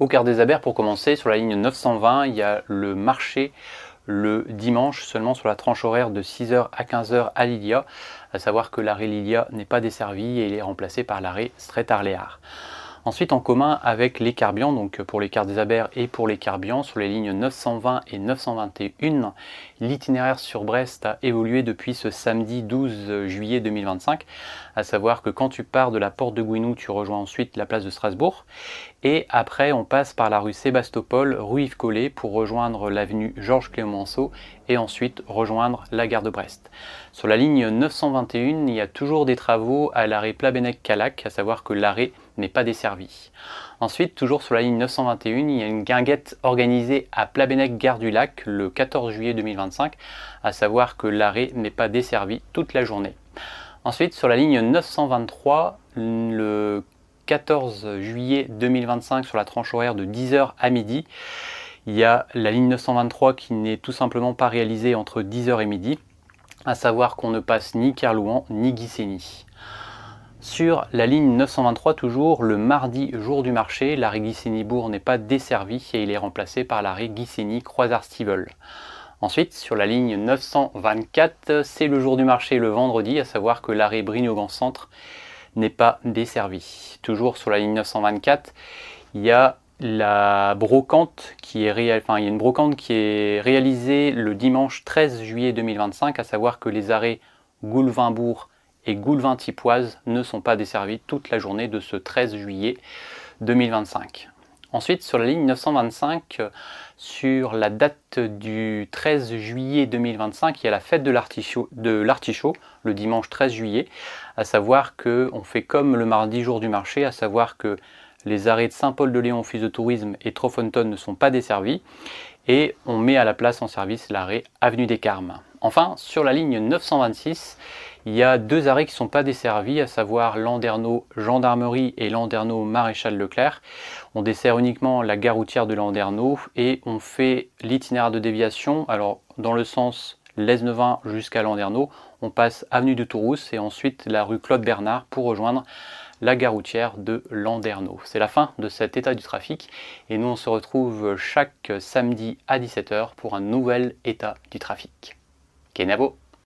Au Quart des Abers, pour commencer, sur la ligne 920, il y a le marché le dimanche seulement sur la tranche horaire de 6h à 15h à Lilia, à savoir que l'arrêt Lilia n'est pas desservi et il est remplacé par l'arrêt Strait-Arléar. Ensuite, en commun avec les Carbians, donc pour les Quarts des Abers et pour les Carbians, sur les lignes 920 et 921, l'itinéraire sur Brest a évolué depuis ce samedi 12 juillet 2025, à savoir que quand tu pars de la porte de Gouinou, tu rejoins ensuite la place de Strasbourg, et après on passe par la rue Sébastopol, rue Yves Collet, pour rejoindre l'avenue Georges Clémenceau et ensuite rejoindre la gare de Brest. Sur la ligne 921, il y a toujours des travaux à l'arrêt Plabennec-Calac, à savoir que l'arrêt n'est pas desservi. Ensuite, toujours sur la ligne 921, il y a une guinguette organisée à Plabennec-Gare du Lac le 14 juillet 2025, à savoir que l'arrêt n'est pas desservi toute la journée. Ensuite, sur la ligne 923, le 14 juillet 2025, sur la tranche horaire de 10h à midi, il y a la ligne 923 qui n'est tout simplement pas réalisée entre 10h et midi, à savoir qu'on ne passe ni Kerlouan ni Guissény. Sur la ligne 923, toujours le mardi jour du marché, l'arrêt Guissény-Bourg n'est pas desservi et il est remplacé par l'arrêt Guissény-Croisard-Stivel. Ensuite, sur la ligne 924, c'est le jour du marché le vendredi, à savoir que l'arrêt Brignogan Centre n'est pas desservi. Toujours sur la ligne 924, il y a la brocante qui est une brocante qui est réalisée le dimanche 13 juillet 2025, à savoir que les arrêts Goulvin-Bourg et Goulvin-Tipoise ne sont pas desservis toute la journée de ce 13 juillet 2025. Ensuite, sur la ligne 925, sur la date du 13 juillet 2025, il y a la fête de l'artichaut, le dimanche 13 juillet, à savoir qu'on fait comme le mardi jour du marché, à savoir que les arrêts de Saint-Paul-de-Léon, Office de tourisme et Trofonton ne sont pas desservis, et on met à la place en service l'arrêt Avenue des Carmes. Enfin, sur la ligne 926, il y a deux arrêts qui ne sont pas desservis, à savoir Landerneau Gendarmerie et Landerneau Maréchal Leclerc. On dessert uniquement la gare routière de Landerneau et on fait l'itinéraire de déviation. Alors, dans le sens Lesnevin jusqu'à Landerneau, on passe avenue de Tourouse et ensuite la rue Claude Bernard pour rejoindre la gare routière de Landerneau. C'est la fin de cet état du trafic et nous on se retrouve chaque samedi à 17h pour un nouvel état du trafic. Kenavo!